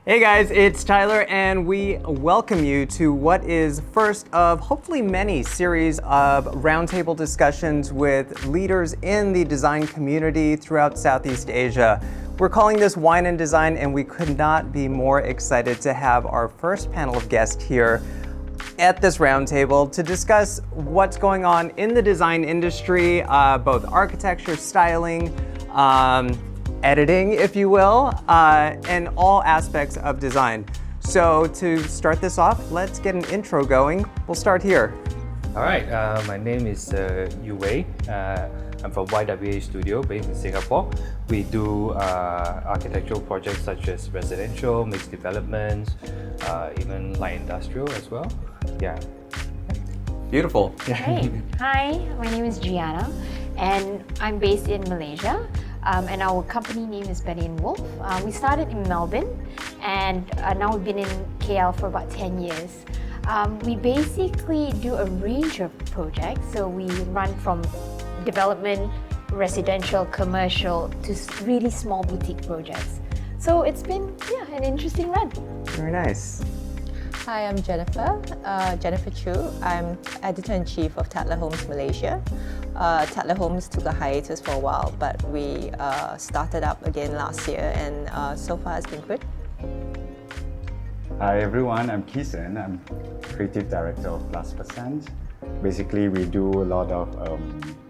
Hey guys, it's Tyler and we welcome you to what is first of hopefully many series of roundtable discussions with leaders in the design community throughout Southeast Asia. We're calling this Wine and Design, and we could not be more excited to have our first panel of guests here at this roundtable to discuss what's going on in the design industry, both architecture, styling, editing, if you will, and all aspects of design. So to start this off, let's get an intro going. We'll start here. All right, my name is Yu Wei. I'm from YWA Studio based in Singapore. We do architectural projects such as residential, mixed developments, even light industrial as well. Yeah. Beautiful. Hey, hi, my name is Gianna and I'm based in Malaysia. And our company name is Betty & Wolf. We started in Melbourne and now we've been in KL for about 10 years. We basically do a range of projects. So we run from development, residential, commercial to really small boutique projects. So it's been an interesting run. Very nice. Hi, I'm Jennifer Chu. I'm Editor-in-Chief of Tatler Homes Malaysia. Tatler Homes took a hiatus for a while, but we started up again last year, and so far it's been good. Hi everyone, I'm Keeson. I'm Creative Director of +%. Basically, we do a lot of,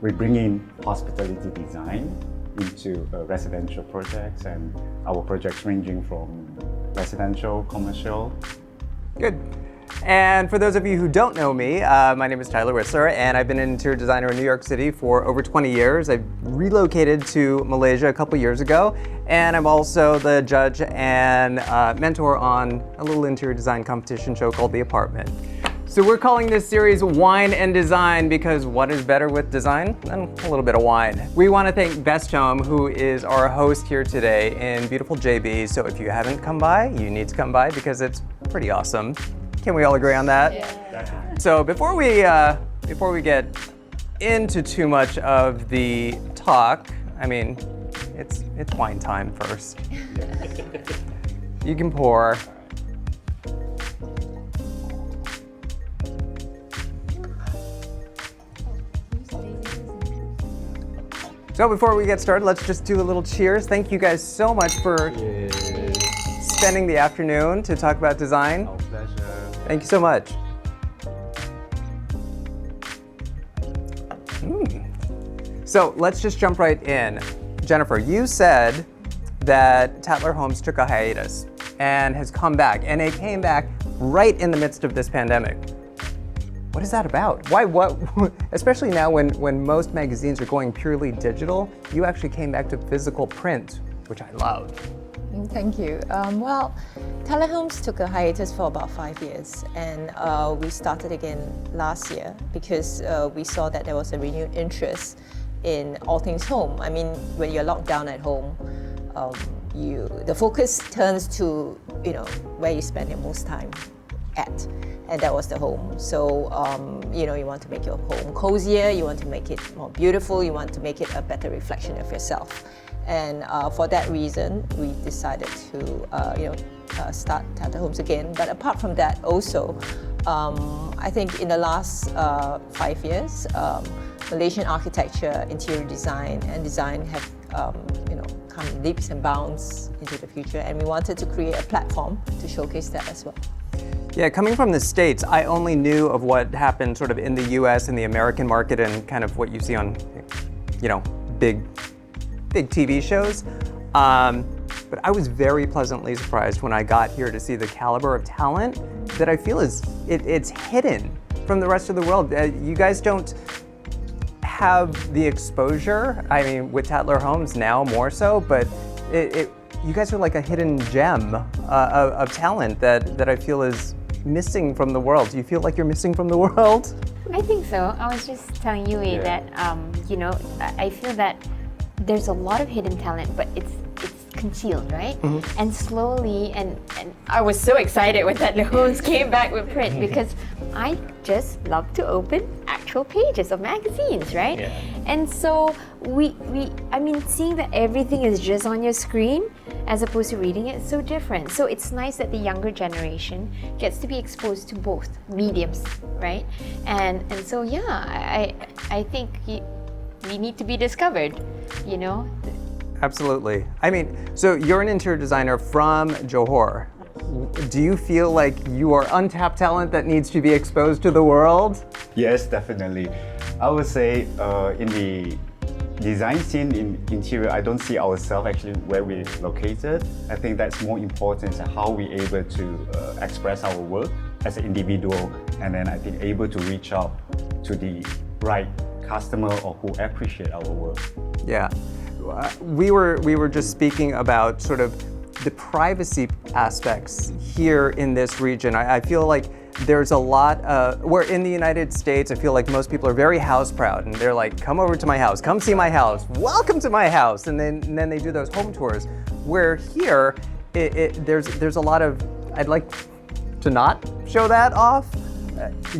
we bring in hospitality design into residential projects, and our projects ranging from residential, commercial. Good. And for those of you who don't know me, my name is Tyler Wisler, and I've been an interior designer in New York City for over 20 years. I relocated to Malaysia a couple years ago, and I'm also the judge and mentor on a little interior design competition show called The Apartment. So we're calling this series Wine and Design because what is better with design than a little bit of wine? We want to thank Best Home, who is our host here today in beautiful JB. So if you haven't come by, you need to come by because it's pretty awesome. Can we all agree on that? Yeah. So before we get into too much of the talk, I mean, it's wine time first. You can pour. So before we get started, let's just do a little cheers. Thank you guys so much for spending the afternoon to talk about design. Our pleasure. Thank you so much. So let's just jump right in. Jennifer, you said that Tatler Homes took a hiatus and has come back, and it came back right in the midst of this pandemic. What is that about? Why? What? Especially now when most magazines are going purely digital, you actually came back to physical print, which I love. Thank you. Well, Tatler Homes took a hiatus for about 5 years, and we started again last year because we saw that there was a renewed interest in all things home. I mean, when you're locked down at home, the focus turns to where you spend your most time at. And that was the home. So, you want to make your home cozier, you want to make it more beautiful, you want to make it a better reflection of yourself. And for that reason, we decided to, start Tatler Homes again. But apart from that, also, I think in the last 5 years, Malaysian architecture, interior design, and design have, come leaps and bounds into the future. And we wanted to create a platform to showcase that as well. Yeah, coming from the States, I only knew of what happened sort of in the US and the American market and kind of what you see on, big TV shows. But I was very pleasantly surprised when I got here to see the caliber of talent that I feel it's hidden from the rest of the world. You guys don't have the exposure. I mean, with Tatler Homes now more so, but you guys are like a hidden gem of talent that I feel is missing from the world. Do you feel like you're missing from the world? I think so. I was just telling you that, I feel that there's a lot of hidden talent, but it's concealed, right? Mm-hmm. And slowly, and I was so excited when Tatler Homes came back with print because I just love to open actual actual pages of magazines, right? Yeah. And so I mean, seeing that everything is just on your screen as opposed to reading it, it's so different. So it's nice that the younger generation gets to be exposed to both mediums, right? And so yeah, I think we need to be discovered, you know? Absolutely. I mean, so you're an interior designer from Johor. Do you feel like you are untapped talent that needs to be exposed to the world? Yes, definitely. I would say in the design scene in interior, I don't see ourselves actually where we're located. I think that's more important, how we're able to express our work as an individual, and then I think able to reach out to the right customer or who appreciate our work. Yeah. We were just speaking about sort of the privacy aspects here in this region. I feel like there's a lot where in the United States, I feel like most people are very house proud and they're like, come over to my house, come see my house, welcome to my house. And then they do those home tours. Where here, there's a lot of, I'd like to not show that off.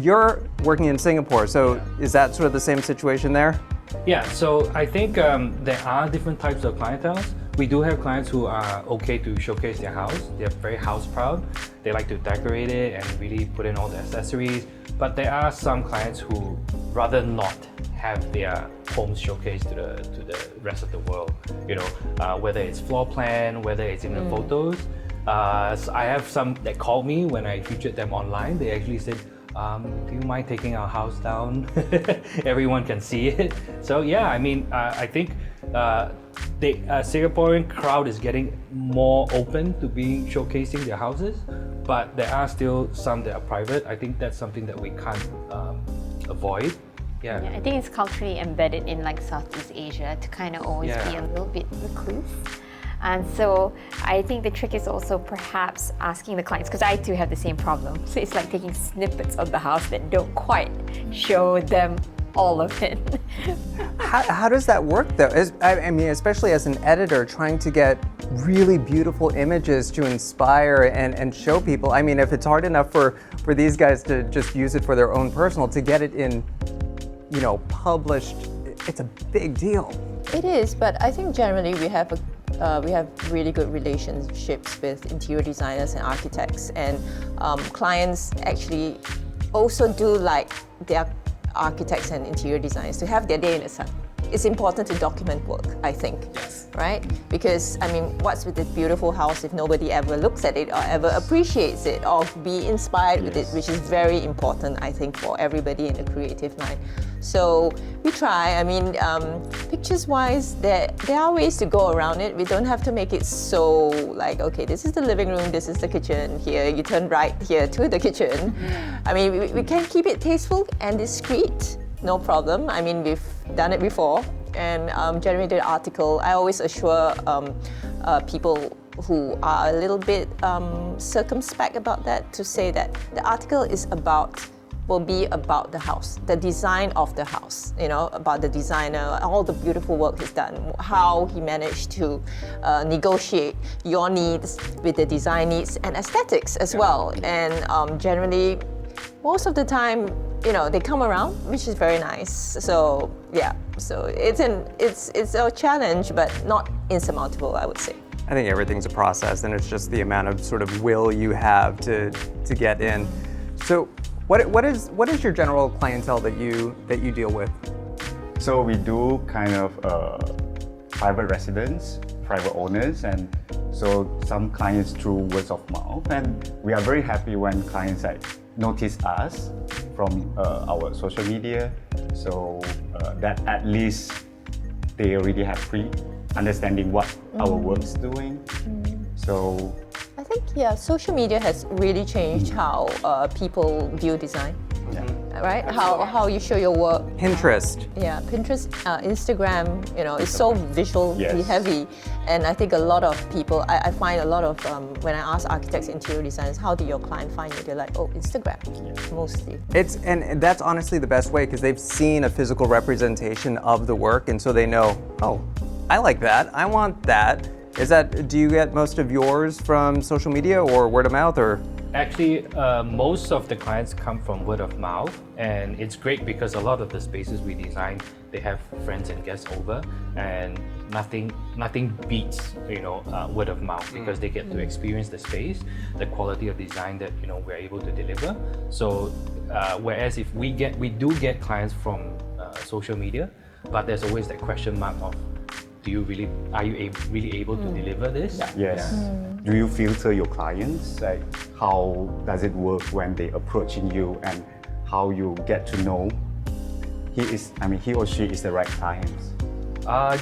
You're working in Singapore, so is that sort of the same situation there? Yeah, so I think there are different types of clientele. We do have clients who are okay to showcase their house. They're very house proud. They like to decorate it and really put in all the accessories. But there are some clients who rather not have their homes showcased to the rest of the world. You know, whether it's floor plan, whether it's even photos. So I have some that called me when I featured them online. They actually said, do you mind taking our house down? Everyone can see it. So yeah, I mean, I think the Singaporean crowd is getting more open to being showcasing their houses, but there are still some that are private. I think that's something that we can't avoid. Yeah. I think it's culturally embedded in like Southeast Asia to kind of always be a little bit recluse. And so I think the trick is also perhaps asking the clients, because I too have the same problem. So it's like taking snippets of the house that don't quite show them all of it. How does that work though? I mean, especially as an editor, trying to get really beautiful images to inspire and show people. I mean, if it's hard enough for these guys to just use it for their own personal, to get it in, you know, published, it's a big deal. It is, but I think generally we have really good relationships with interior designers and architects, and clients actually also do like their architects and interior designers to have their day in the sun. It's important to document work, I think, right? Because, I mean, what's with this beautiful house if nobody ever looks at it or ever appreciates it or be inspired with it, which is very important, I think, for everybody in the creative mind. So we try. I mean, pictures-wise, there are ways to go around it. We don't have to make it so like, okay, this is the living room, this is the kitchen, here, you turn right here to the kitchen. I mean, we can keep it tasteful and discreet. No problem. I mean, we've done it before and generated an article. I always assure people who are a little bit circumspect about that to say that the article will be about the house, the design of the house, you know, about the designer, all the beautiful work he's done, how he managed to negotiate your needs with the design needs and aesthetics as well. And generally, most of the time, you know, they come around, which is very nice. So yeah, so it's a challenge, but not insurmountable, I would say. I think everything's a process, and it's just the amount of sort of will you have to get in. So, what is your general clientele that you deal with? So we do kind of private residents, private owners, and so some clients through words of mouth. And we are very happy when clients notice us from our social media, so that at least they already have pre-understanding what our work's doing. So I think, yeah, social media has really changed how people view design, right? How you show your work. Pinterest. Yeah, Pinterest, Instagram, you know, it's so visually heavy. And I think a lot of people, I find a lot of, when I ask architects, interior designers, how do your client find you? They're like, oh, Instagram, mostly. And that's honestly the best way, because they've seen a physical representation of the work, and so they know, oh, I like that, I want that. Do you get most of yours from social media or word of mouth or? Actually, most of the clients come from word of mouth, and it's great because a lot of the spaces we design, they have friends and guests over, and nothing beats word of mouth because they get to experience the space, the quality of design that we're able to deliver. So whereas if we do get clients from social media, but there's always that question mark of, are you really able to deliver this? Yes. Do you filter your clients? Like, how does it work when they approaching you, and how you get to know he or she is the right client?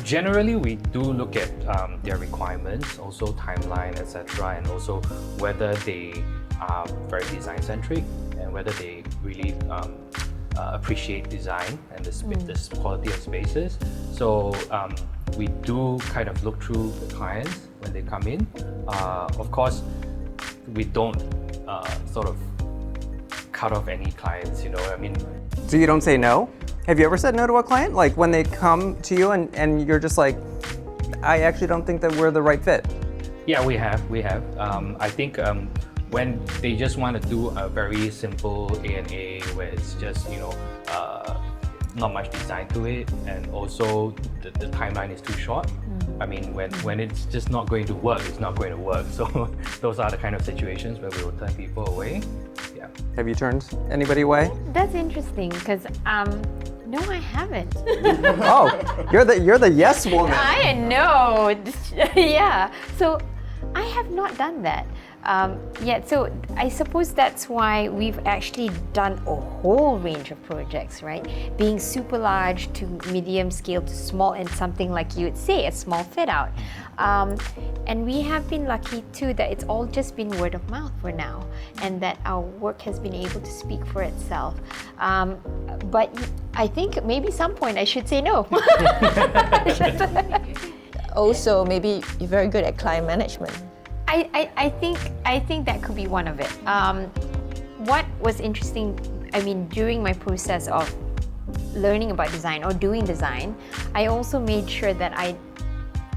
Generally, we do look at their requirements, also timeline, etc., and also whether they are very design-centric and whether they really appreciate design and the quality of spaces. So we do kind of look through the clients when they come in. Of course, we don't sort of cut off any clients, So you don't say no? Have you ever said no to a client? Like when they come to you and you're just like, I actually don't think that we're the right fit? Yeah, we have. I think when they just want to do a very simple A&A where it's just, not much design to it, and also the timeline is too short. I mean, when it's just not going to work, it's not going to work. So those are the kind of situations where we will turn people away. Yeah. Have you turned anybody away? That's interesting because no, I haven't. Oh, you're the yes woman. I know. Yeah. So I have not done that yet. So I suppose that's why we've actually done a whole range of projects, right? Being super large to medium scale to small, and something like you would say, a small fit out. And we have been lucky too that it's all just been word of mouth for now, and that our work has been able to speak for itself. But I think maybe some point I should say no. Also, maybe you're very good at client management. I think that could be one of it. What was interesting, during my process of learning about design or doing design, I also made sure that I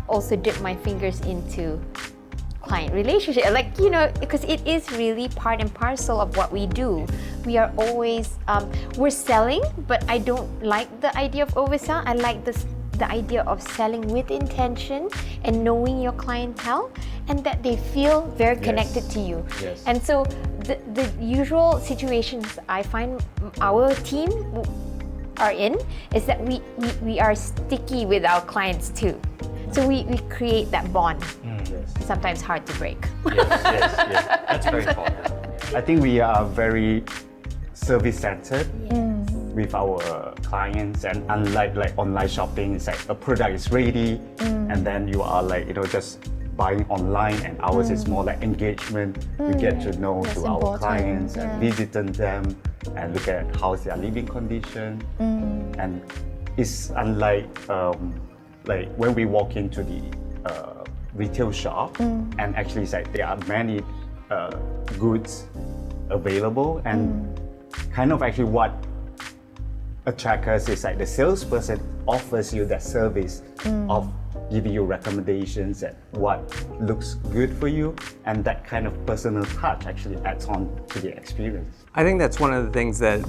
also dip my fingers into client relationship, because it is really part and parcel of what we do. We are always we're selling, but I don't like the idea of oversell. I like the idea of selling with intention and knowing your clientele, and that they feel very connected to you. Yes. And so the usual situations I find our team are in is that we are sticky with our clients too. So we create that bond. Yes. Sometimes hard to break. Yes. That's very important. I think we are very service-centered with our clients, and unlike like online shopping, it's like a product is ready and then you are just buying online, and ours is more like engagement. We get to know That's to our important. clients and visiting them and look at how's their living condition. And it's unlike like when we walk into the retail shop, and actually it's like there are many goods available, and kind of actually what attracts us is like the salesperson offers you that service of giving you recommendations and what looks good for you, and that kind of personal touch actually adds on to the experience. I think that's one of the things that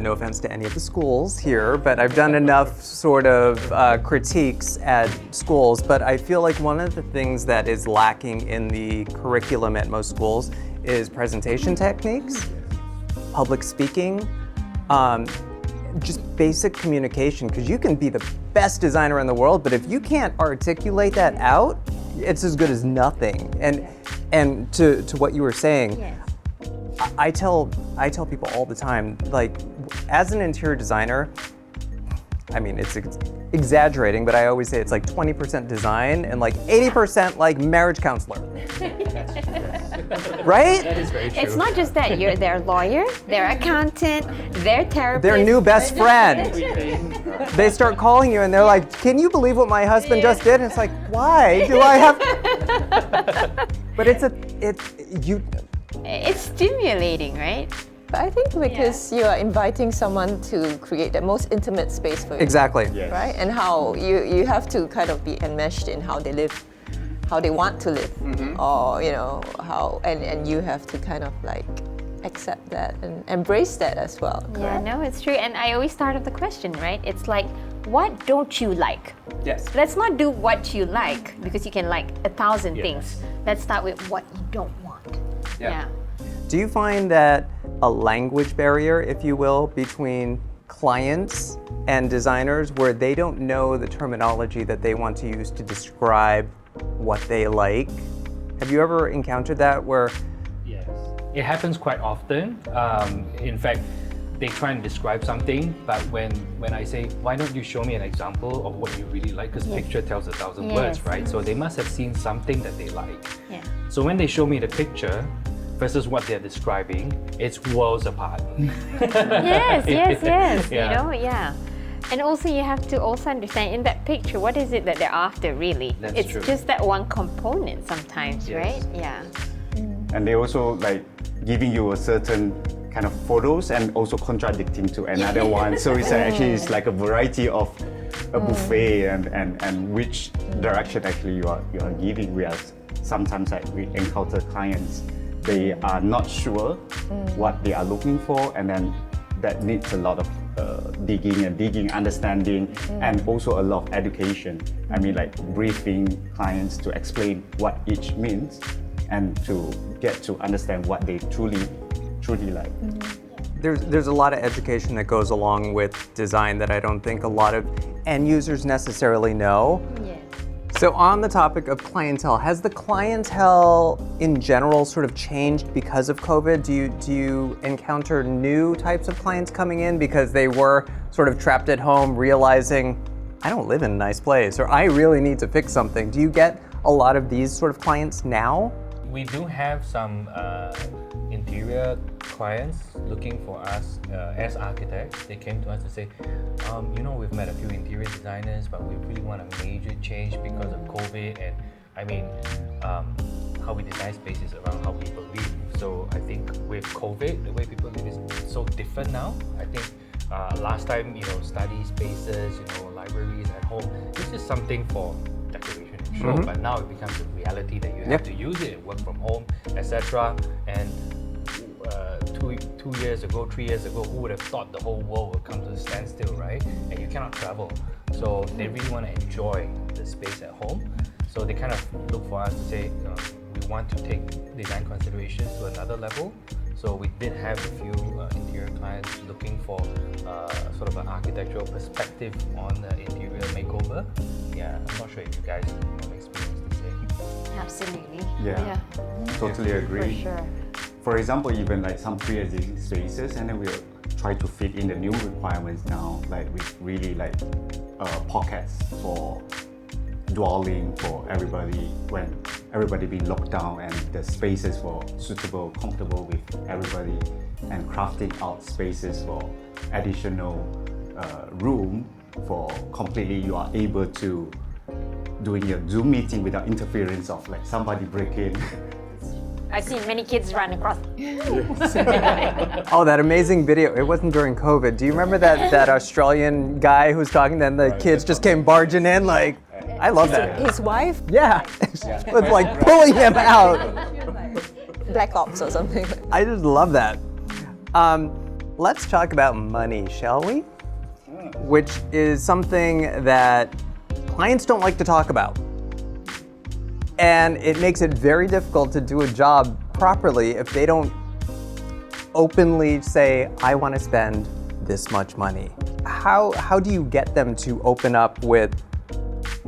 no offense to any of the schools here, but I've done enough sort of critiques at schools, but I feel like one of the things that is lacking in the curriculum at most schools is presentation techniques, public speaking, just basic communication, because you can be the best designer in the world, but if you can't articulate that out, it's as good as nothing. And to what you were saying, Yes. I tell people all the time, like, as an interior designer, it's exaggerating, but I always say it's like 20% design and like 80% like marriage counselor. Right? That is very true. It's not just that. You're their lawyer, their accountant, their therapist. Their new best friend. They start calling you and they're like, can you believe what my husband just did? And it's like, why do I have... But It's stimulating, right? But I think because you are inviting someone to create the most intimate space for you. Exactly. Yes. Right? And how you have to kind of be enmeshed in how they live, how they want to live, or how, and you have to kind of like accept that and embrace that as well. Yeah, Correct? no, it's true. And I always start with the question, right? It's like, what don't you like? Yes. Let's not do what you like, because you can like 1,000 things. Let's start with what you don't want. Yeah. Do you find that a language barrier, if you will, between clients and designers where they don't know the terminology that they want to use to describe what they like? Have you ever encountered that where... Yes, it happens quite often. In fact, they try and describe something, but when I say, why don't you show me an example of what you really like? Because picture tells 1,000 words, right? So they must have seen something that they like. Yeah. So when they show me the picture versus what they're describing, it's worlds apart. Yes. Yeah. And also you have to also understand in that picture, what is it that they're after really? That's it's true. just that one component sometimes, Yes. right? Yeah. And they also like giving you a certain kind of photos and also contradicting to another one. So it's actually it's like a variety of a buffet and which direction actually you are giving. Whereas sometimes like we encounter clients, they are not sure what they are looking for, and then that needs a lot of digging, understanding, and also a lot of education. I mean, like briefing clients to explain what each means and to get to understand what they truly like. There's a lot of education that goes along with design that I don't think a lot of end users necessarily know. Yeah. So on the topic of clientele, has the clientele in general sort of changed because of COVID? Do you encounter new types of clients coming in because they were sort of trapped at home realizing, I don't live in a nice place, or I really need to fix something? Do you get a lot of these sort of clients now? We do have some interior clients looking for us as architects. They came to us to say, we've met a few interior designers, but we really want a major change because of COVID, and I mean, how we design spaces around how people live. So I think with COVID, the way people live is so different now. I think last time, study spaces, libraries at home, it's just something for decoration and show, but now it becomes a reality that you have to use it, work from home, etc. And 2 years ago, 3 years ago, who would have thought the whole world would come to a standstill, right? And you cannot travel. So they really want to enjoy the space at home. So they kind of look for us to say, we want to take design considerations to another level. So we did have a few interior clients looking for sort of an architectural perspective on the interior makeover. Yeah, I'm not sure if you guys have experienced the same. Absolutely. Yeah. Totally agree. For sure. For example, even like some pre-existing spaces, and then we'll try to fit in the new requirements now, like with really like pockets for dwelling for everybody when everybody being locked down, and the spaces for suitable, comfortable with everybody, and crafting out spaces for additional room for completely you are able to doing your Zoom meeting without interference of like somebody break in. I've seen many kids run across. Oh, that amazing video. It wasn't during COVID. Do you remember that Australian guy who was talking, then the kids just came barging in? Like, I love that. His wife, Yeah. With like pulling him out. Black Ops or something. I just love that. Let's talk about money, shall we? Which is something that clients don't like to talk about. And it makes it very difficult to do a job properly if they don't openly say, I want to spend this much money. How do you get them to open up with,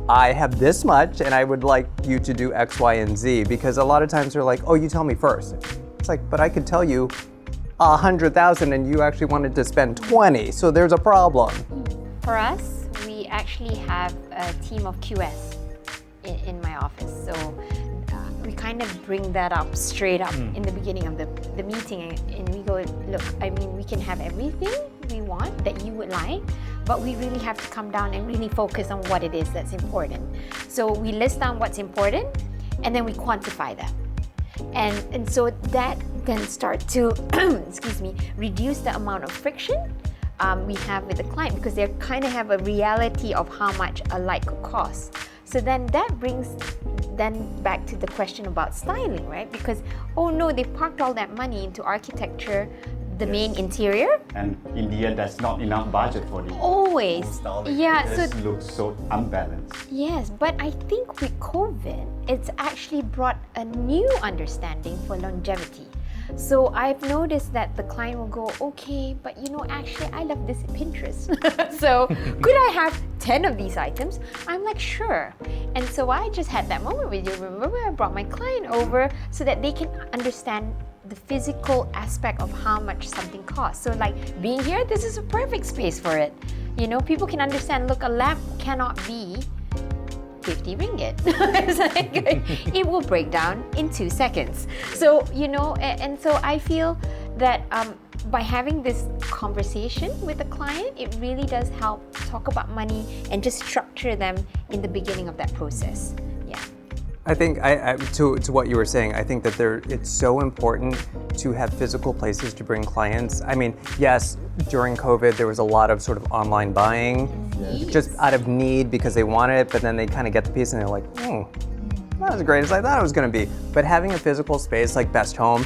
I have this much and I would like you to do X, Y, and Z? Because a lot of times they're like, oh, you tell me first. It's like, but I could tell you 100,000 and you actually wanted to spend 20, so there's a problem. For us, we actually have a team of QS in my office. So we kind of bring that up straight up in the beginning of the meeting, and we go, look, I mean, we can have everything we want that you would like, but we really have to come down and really focus on what it is that's important. So we list down what's important, and then we quantify that. And so that can start to, excuse me, reduce the amount of friction we have with the client, because they kind of have a reality of how much a light could cost. So then that brings then back to the question about styling, right? Because, oh no, they parked all that money into architecture, the main interior. And in the end, there's not enough budget for the Always. styling. Yeah, It just looks so unbalanced. Yes, but I think with COVID, it's actually brought a new understanding for longevity. So I've noticed that the client will go, okay, but you know, actually I love this Pinterest. So could I have 10 of these items? I'm like, sure. And so I just had that moment with you. Remember, I brought my client over so that they can understand the physical aspect of how much something costs. So like being here, this is a perfect space for it. You know, people can understand, look, a lamp cannot be 50 ringgit. It's like, it will break down in 2 seconds. So, you know, and so I feel that by having this conversation with the client, it really does help talk about money and just structure them in the beginning of that process. Yeah. I think, to what you were saying, I think that it's so important to have physical places to bring clients. I mean, yes, during COVID, there was a lot of sort of online buying, just out of need because they wanted it, but then they kind of get the piece and they're like, not as great as I thought it was going to be. But having a physical space like Best Home,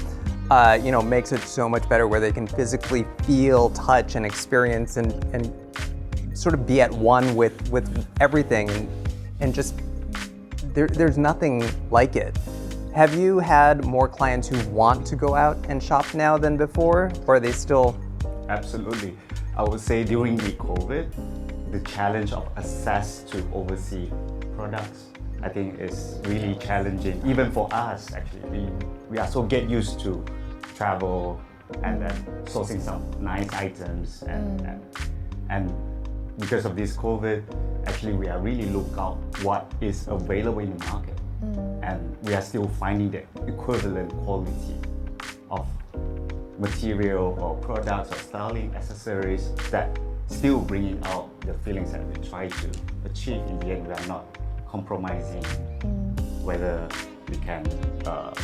you know, makes it so much better, where they can physically feel, touch, and experience and sort of be at one with everything, and just there's nothing like it. Have you had more clients who want to go out and shop now than before, or are they still? Absolutely. I would say during the COVID, the challenge of access to overseas products, I think is really challenging, even for us actually. We are so get used to travel and then sourcing some nice items and because of this COVID, actually we are really look out what is available in the market, and we are still finding the equivalent quality of material or products or styling accessories that still bringing out the feelings that we try to achieve. In the end, we are not compromising whether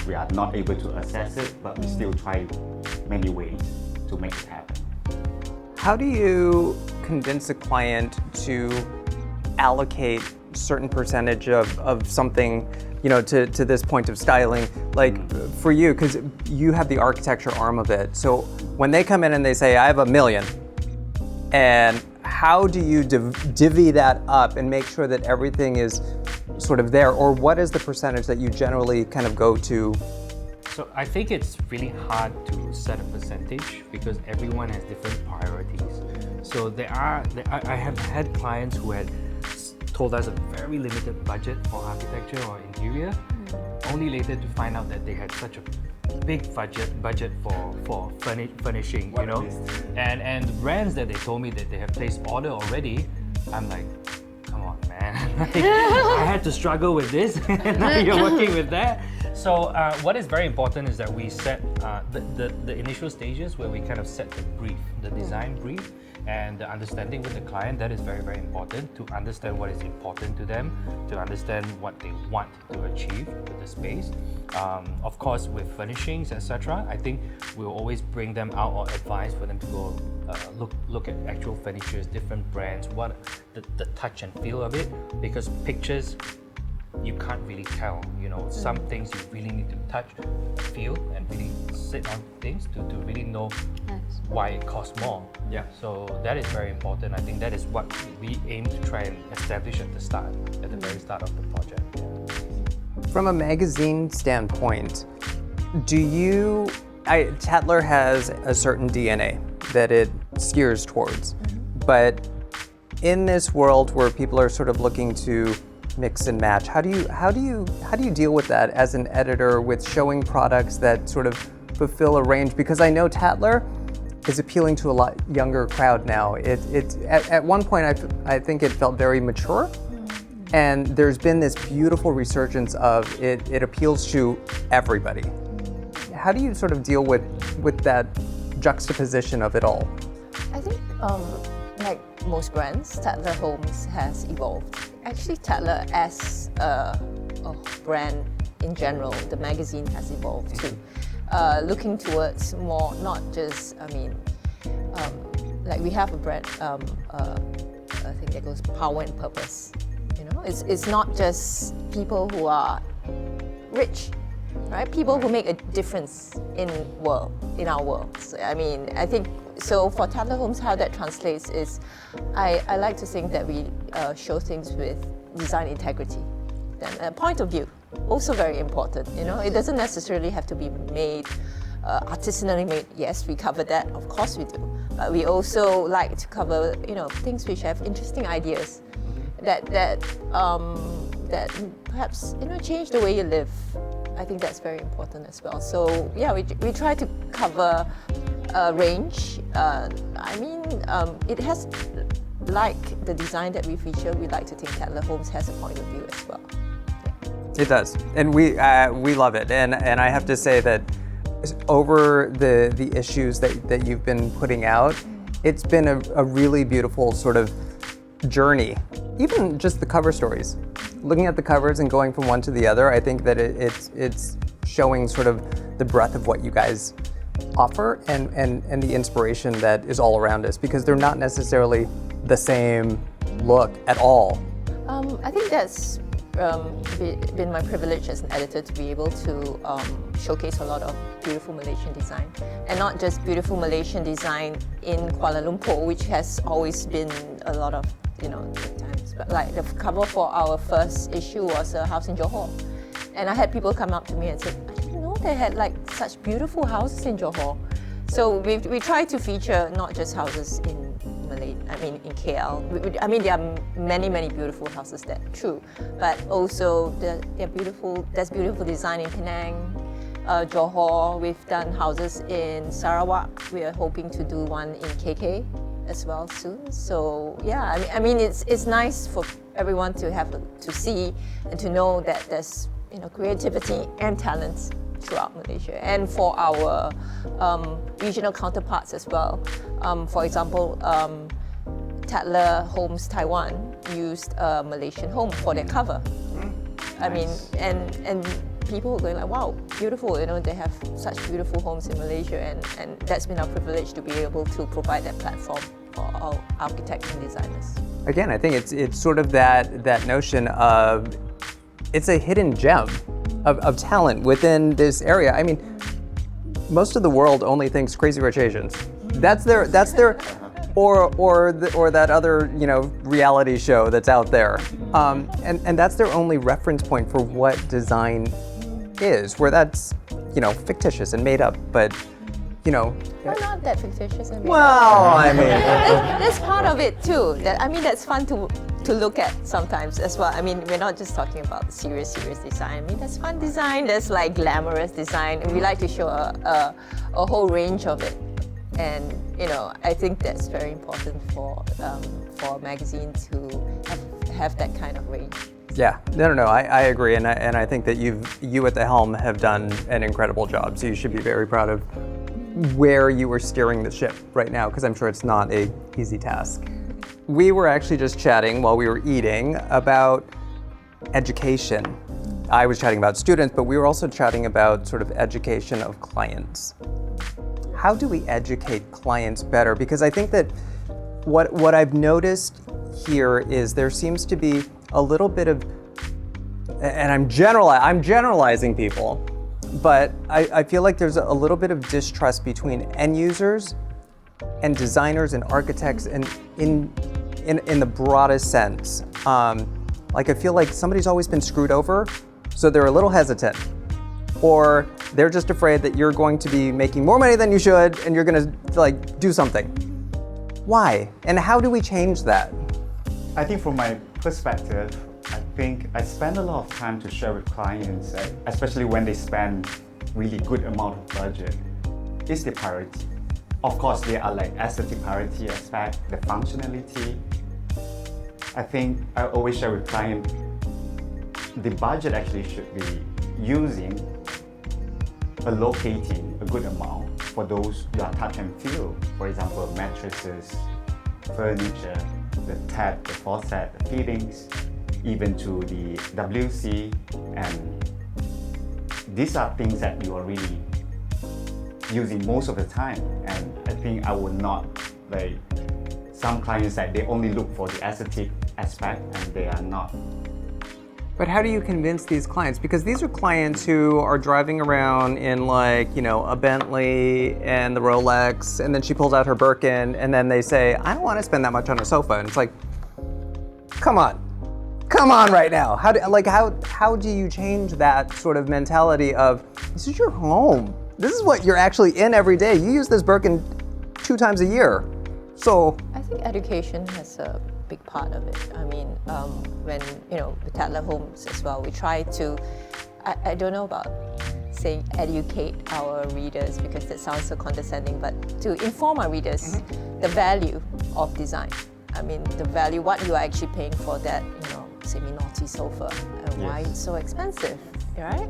we are not able to access it, but we still try many ways to make it happen. How do you convince a client to allocate certain percentage of something, you know, to this point of styling? Like for you, because you have the architecture arm of it. So when they come in and they say, I have $1 million, and how do you divvy that up and make sure that everything is sort of there? Or what is the percentage that you generally kind of go to? So I think it's really hard to set a percentage because everyone has different priorities. So I have had clients who had told us a very limited budget for architecture or interior, only later to find out that they had such a big budget for furnishing, you know. And the brands that they told me that they have placed order already, I'm like, come on, man. I had to struggle with this, and now you're working with that. So what is very important is that we set the initial stages where we kind of set the brief, the design brief, and the understanding with the client. That is very, very important, to understand what is important to them, to understand what they want to achieve with the space. Of course, with furnishings, etc., I think we'll always bring them out or advise for them to go look at actual furnitures, different brands, what the touch and feel of it, because pictures, you can't really tell, you know. Some things you really need to touch, feel, and really sit on things to really know why it costs more. Yeah. So that is very important. I think that is what we aim to try and establish at the very start of the project. Yeah. From a magazine standpoint, Tatler has a certain DNA that it steers towards, but in this world where people are sort of looking to mix and match, how do you deal with that as an editor, with showing products that sort of fulfill a range? Because I know Tatler is appealing to a lot younger crowd now. At one point I think it felt very mature, and there's been this beautiful resurgence of it appeals to everybody. How do you sort of deal with that juxtaposition of it all? I think, like most brands, Tatler Homes has evolved. Actually, Tatler as a brand in general, the magazine has evolved too. Looking towards more, not just, like we have a brand, I think that goes power and purpose. You know, it's not just people who are rich, right? People who make a difference in our world. So, I think so. For Tyler Homes, how that translates is, I like to think that we show things with design integrity. Then point of view, also very important. You know, it doesn't necessarily have to be made artisanally made. Yes, we cover that. Of course we do. But we also like to cover, things which have interesting ideas that perhaps change the way you live. I think that's very important as well. So yeah, we try to cover a range. It has, like the design that we feature, we like to think Tyler Homes has a point of view as well. It does, and we love it. And I have to say that over the issues that you've been putting out, it's been a really beautiful sort of journey. Even just the cover stories, looking at the covers and going from one to the other, I think that it's showing sort of the breadth of what you guys offer and the inspiration that is all around us, because they're not necessarily the same look at all. I think that's been my privilege as an editor to be able to showcase a lot of beautiful Malaysian design, and not just beautiful Malaysian design in Kuala Lumpur, which has always been a lot of good times. But like the cover for our first issue was a house in Johor, and I had people come up to me and say, I didn't know they had like such beautiful houses in Johor. So we try to feature not just houses in in KL. There are many beautiful houses, that's true, but also there's beautiful design in Penang, Johor. We've done houses in Sarawak. We are hoping to do one in KK as well soon. So yeah, it's nice for everyone to see and to know that there's creativity and talents throughout Malaysia, and for our regional counterparts as well. For example, Tatler Homes Taiwan used a Malaysian home for their cover. Nice. And people were going like, wow, beautiful, they have such beautiful homes in Malaysia, and that's been our privilege to be able to provide that platform for our architects and designers. Again, I think it's sort of that notion of, it's a hidden gem of talent within this area. Most of the world only thinks Crazy Rich Asians. That's their or that other reality show that's out there, and that's their only reference point for what design is, where that's fictitious and made up, but Well, not that fictitious. That's part of it too. That's fun to look at sometimes as well. We're not just talking about serious design. There's fun design, there's like glamorous design, and we like to show a whole range of it. And I think that's very important for a magazine to have that kind of range. Yeah, no, I agree, and I think that you at the helm have done an incredible job. So you should be very proud of where you are steering the ship right now, because I'm sure it's not an easy task. We were actually just chatting while we were eating about education. I was chatting about students, but we were also chatting about sort of education of clients. How do we educate clients better? Because I think that what I've noticed here is there seems to be a little bit of, and I'm generalizing people, but I feel like there's a little bit of distrust between end users and designers and architects, and in the broadest sense. I feel like somebody's always been screwed over, so they're a little hesitant. Or they're just afraid that you're going to be making more money than you should, and you're going to do something. Why? And how do we change that? I think from my perspective, I think I spend a lot of time to share with clients, especially when they spend really good amount of budget, is the priority. Of course, there are like aesthetic priority aspect, the functionality. I think I always share with clients, the budget actually should be using allocating a good amount for those you are touch and feel. For example, mattresses, furniture, the tap, the faucet, the fittings, even to the WC and these are things that you are really using most of the time. And I think I would not, like, some clients that they only look for the aesthetic aspect and they are not. But how do you convince these clients? Because these are clients who are driving around in, like, you know, a Bentley and the Rolex, and then she pulls out her Birkin, and then they say, I don't want to spend that much on a sofa. And it's like, come on right now. How do you change that sort of mentality of, this is your home. This is what you're actually in every day. You use this Birkin 2 times a year. So I think education has a big part of it. I mean, when, you know, with Tyler Homes as well, we try to, I don't know about saying educate our readers because that sounds so condescending, but to inform our readers the value of design. I mean, the value, what you are actually paying for that, you know, semi-naughty sofa and why it's so expensive, right?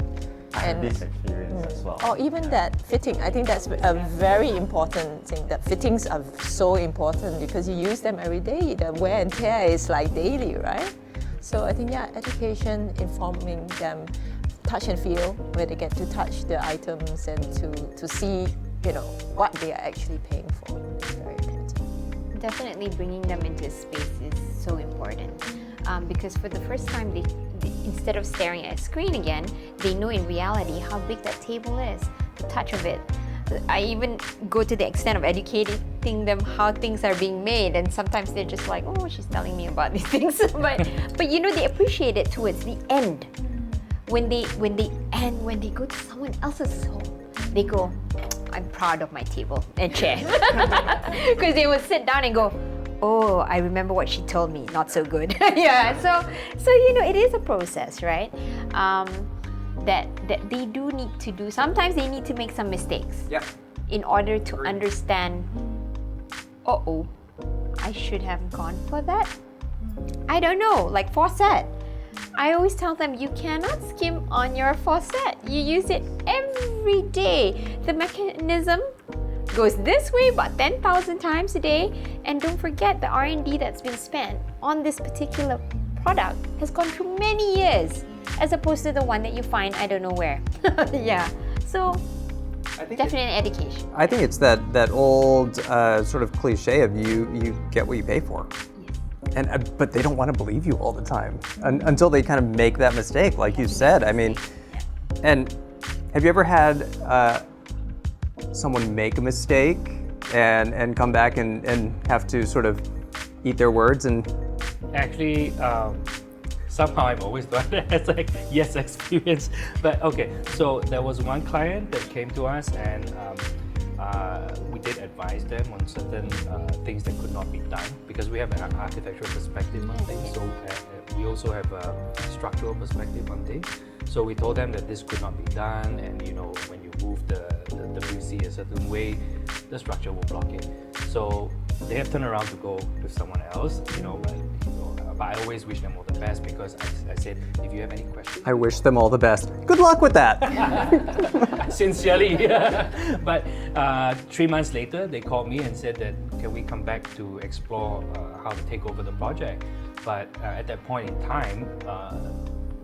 I have this experience as well. Or even that fitting. I think that's a very important thing, that fittings are so important because you use them every day. The wear and tear is like daily, right? So I think, yeah, education, informing them, touch and feel, where they get to touch the items and to see, you know, what they are actually paying for. It's very important. Definitely bringing them into space is so important because for the first time, they instead of staring at a screen again, they know in reality how big that table is, the touch of it. I even go to the extent of educating them how things are being made, and sometimes they're just like, oh, she's telling me about these things. but you know, they appreciate it towards the end. When they go to someone else's home, they go, I'm proud of my table and chair. Because they would sit down and go, oh, I remember what she told me, not so good. Yeah, so you know, it is a process, right? That they do need to do. Sometimes they need to make some mistakes in order to understand, uh-oh, I should have gone for that. I don't know, like faucet. I always tell them, you cannot skim on your faucet. You use it every day. The mechanism goes this way about 10,000 times a day, and don't forget the R&D that's been spent on this particular product has gone through many years, as opposed to the one that you find I don't know where. Yeah, so definitely education. I think it's that old sort of cliche of you get what you pay for. And but they don't want to believe you all the time until they kind of make that mistake, like you said. I mean, and have you ever had someone make a mistake and come back and have to sort of eat their words? And actually, somehow I've always thought that as like yes experience. But okay, so there was one client that came to us and we did advise them on certain things that could not be done because we have an architectural perspective on things. So we also have a structural perspective on things. So we told them that this could not be done, and you know, when you move the WC a certain way, the structure will block it. So they have turned around to go with someone else, you know, but I always wish them all the best because I said, if you have any questions, I wish them all the best. Good luck with that. Sincerely. But 3 months later, they called me and said that can we come back to explore how to take over the project. But at that point in time,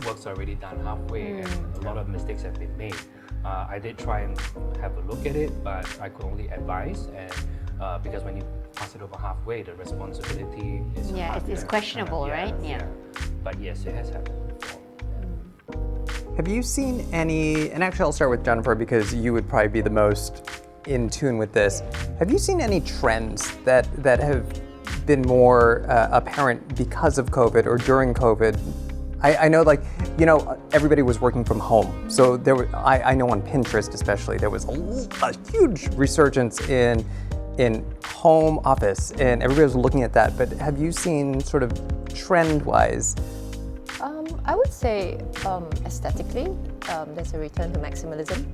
work's already done halfway and a lot of mistakes have been made. I did try and have a look at it, but I could only advise, and because when you pass it over halfway, the responsibility is it's questionable, right? Yeah. But yes, it has happened before. Have you seen any, and actually I'll start with Jennifer because you would probably be the most in tune with this. Have you seen any trends that have been more apparent because of COVID or during COVID? I know, like, you know, everybody was working from home. So there were, I know on Pinterest especially, there was a huge resurgence in home office and everybody was looking at that. But have you seen sort of trend-wise? I would say aesthetically, there's a return to maximalism.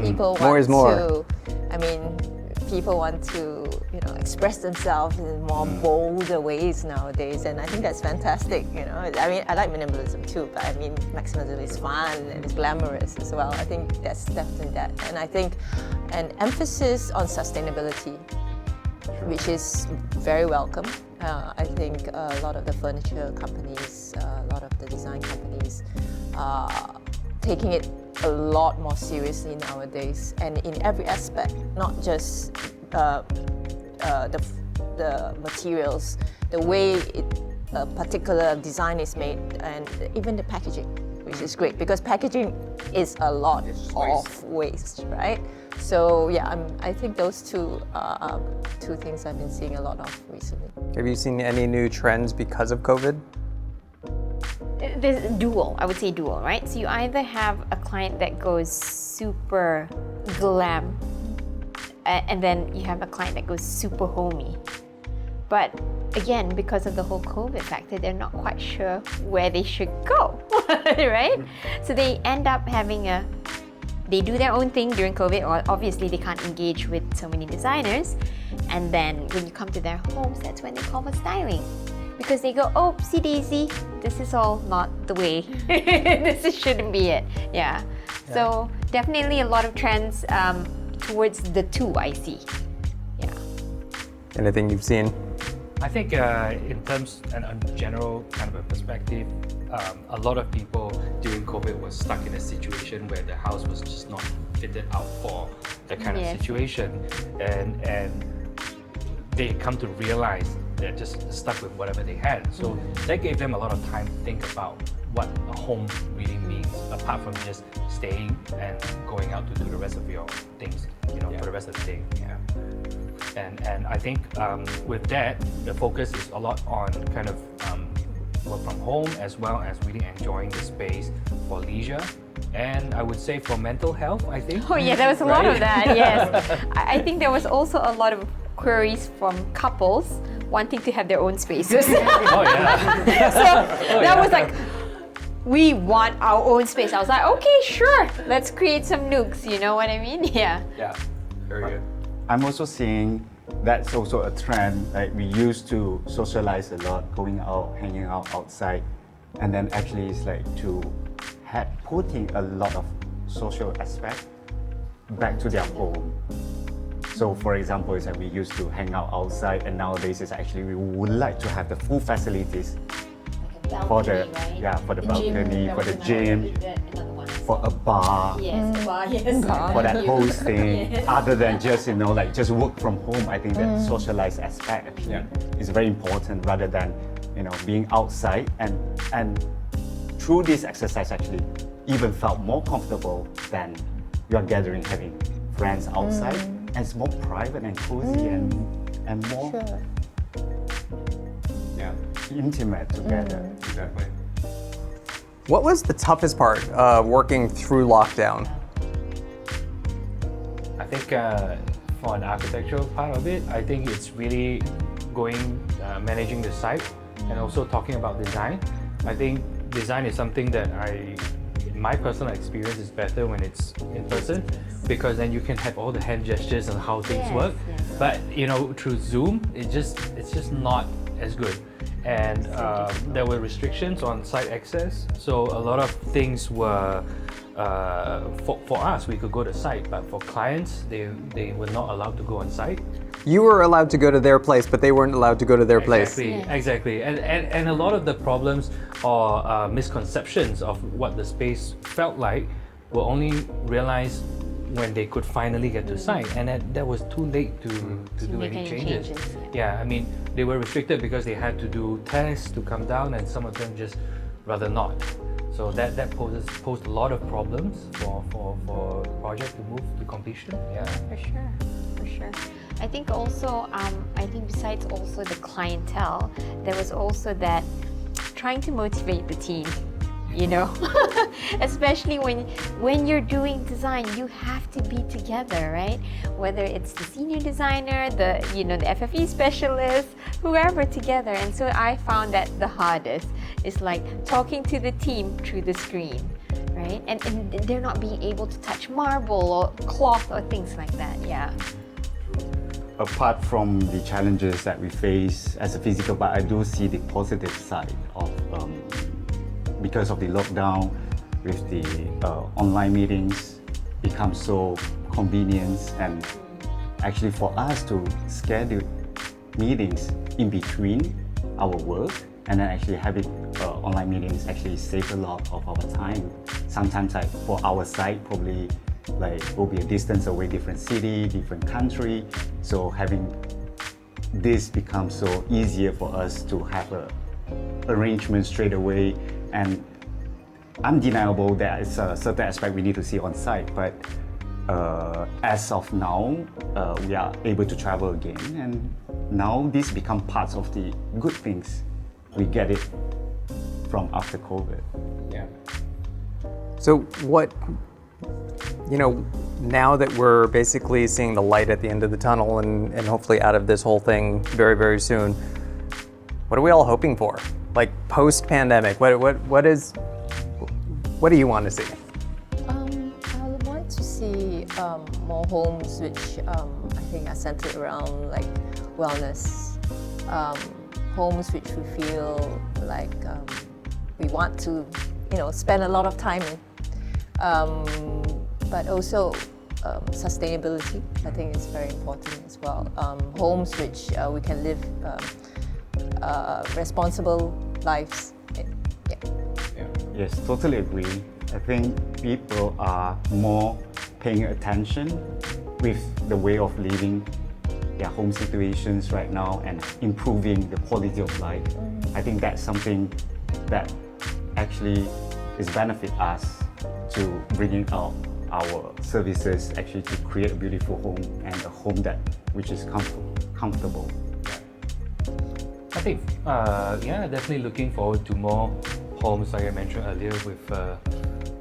People want more is more. to, I mean, people want to, you know, express themselves in more bolder ways nowadays, and I think that's fantastic. You know, I mean, I like minimalism too, but I mean, maximalism is fun and it's glamorous as well. I think that's definitely that, and I think an emphasis on sustainability, which is very welcome. I think a lot of the furniture companies, a lot of the design companies are taking it a lot more seriously nowadays, and in every aspect, not just the materials, the way a particular design is made, and even the packaging, which is great because packaging is a lot of waste, right? So yeah, I think those two are two things I've been seeing a lot of recently. Have you seen any new trends because of COVID? There's dual, I would say dual, right? So you either have a client that goes super glam, and then you have a client that goes super homey. But again, because of the whole COVID factor, they're not quite sure where they should go, right? So they end up having they do their own thing during COVID, or obviously they can't engage with so many designers. And then when you come to their homes, that's when they call for styling. Because they go, oh, see Daisy, this is all not the way. This shouldn't be it. Yeah. So definitely a lot of trends towards the two I see. Yeah. Anything you've seen? I think in terms and a general kind of a perspective, a lot of people during COVID was stuck in a situation where the house was just not fitted out for the kind of situation, and they come to realize they're just stuck with whatever they had. So that gave them a lot of time to think about what a home really means, apart from just staying and going out to do the rest of your things, for the rest of the day. Yeah. And I think with that, the focus is a lot on kind of work from home, as well as really enjoying the space for leisure, and I would say for mental health, I think. Oh yeah, there was a lot of that, yes. I think there was also a lot of queries from couples wanting to have their own spaces. Oh yeah. So that was like, we want our own space. I was like, okay, sure, let's create some nooks, you know what I mean? Yeah. Yeah, very good. I'm also seeing that's also a trend. Like we used to socialize a lot, going out, hanging out outside, and then actually it's like to putting a lot of social aspect back to their home. So for example, it's like we used to hang out outside, and nowadays it's actually we would like to have the full facilities for the balcony, for the gym, for a bar, for that whole thing. Other than just just work from home, I think that socialized aspect actually is very important, rather than being outside, and through this exercise actually even felt more comfortable than you are gathering, having friends outside, and it's more private and cozy and more intimate together. Exactly. What was the toughest part of working through lockdown? I think for an architectural part of it, I think it's really managing the site and also talking about design. I think design is something that in my personal experience, is better when it's in person, because then you can have all the hand gestures and how things work. Yes. But through Zoom, it's just not as good. And there were restrictions on site access, so a lot of things were for us, we could go to site, but for clients, they were not allowed to go on site. You were allowed to go to their place, but they weren't allowed to go to their place. Exactly. And a lot of the problems or misconceptions of what the space felt like were only realized when they could finally get to site, and that was too late to do any changes. Yeah, I mean, they were restricted because they had to do tests to come down, and some of them just rather not. So that posed a lot of problems for the project to move to completion. Yeah. For sure. I think also, besides also the clientele, there was also that trying to motivate the team. Especially when you're doing design, you have to be together, right? Whether it's the senior designer, the FFE specialist, whoever together. And so I found that the hardest is like talking to the team through the screen, right? And they're not being able to touch marble or cloth or things like that. Yeah. Apart from the challenges that we face as a physical, but I do see the positive side of because of the lockdown, with the online meetings become so convenient, and actually for us to schedule meetings in between our work, and then actually having online meetings actually save a lot of our time. sometimes like for our site, probably like will be a distance away, different city, different country. So having this becomes so easier for us to have a arrangement straight away, and undeniable that it's a certain aspect we need to see on site, but as of now, we are able to travel again, and now this become parts of the good things we get it from after COVID. Yeah. So what, now that we're basically seeing the light at the end of the tunnel and hopefully out of this whole thing very, very soon, what are we all hoping for? Like post-pandemic, what do you want to see? I would want to see more homes which I think are centered around like wellness, homes which we feel like we want to, spend a lot of time in, but also sustainability. I think is very important as well. Homes which we can live responsible lives in. Yeah. Yes, totally agree. I think people are more paying attention with the way of living their home situations right now and improving the quality of life. I think that's something that actually is benefit us to bringing out our services actually to create a beautiful home and a home which is comfortable. I think, definitely looking forward to more homes, like I mentioned earlier, with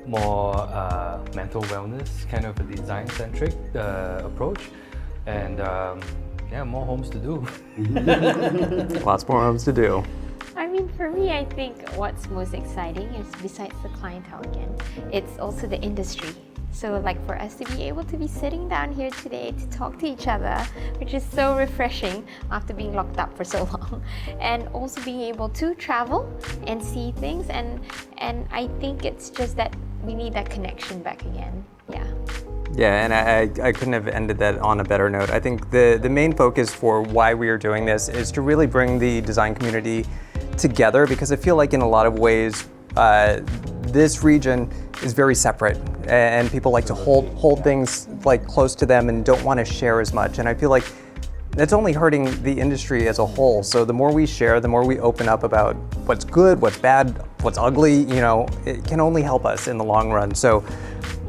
more mental wellness, kind of a design-centric approach, and more homes to do. Lots more homes to do. I mean, for me, I think what's most exciting is, besides the clientele again, it's also the industry. So like for us to be able to be sitting down here today to talk to each other, which is so refreshing after being locked up for so long, and also being able to travel and see things, and I think it's just that we need that connection back again. Yeah, and I couldn't have ended that on a better note. I think the main focus for why we are doing this is to really bring the design community together, because I feel like in a lot of ways this region is very separate, and people like to hold things like close to them and don't want to share as much. And I feel like that's only hurting the industry as a whole. So the more we share, the more we open up about what's good, what's bad, what's ugly, it can only help us in the long run. So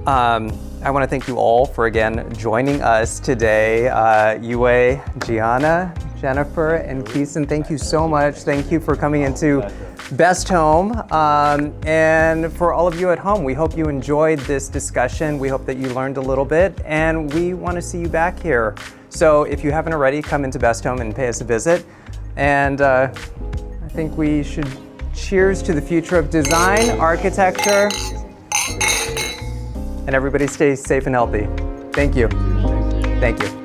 I want to thank you all for again joining us today. Yue, Gianna, Jennifer, and Keeson, thank you so much. Thank you for coming into Best Home. And for all of you at home, we hope you enjoyed this discussion. We hope that you learned a little bit, and we want to see you back here. So if you haven't already, come into Best Home and pay us a visit. And I think we should cheers to the future of design, architecture, and everybody stay safe and healthy. Thank you. Thank you.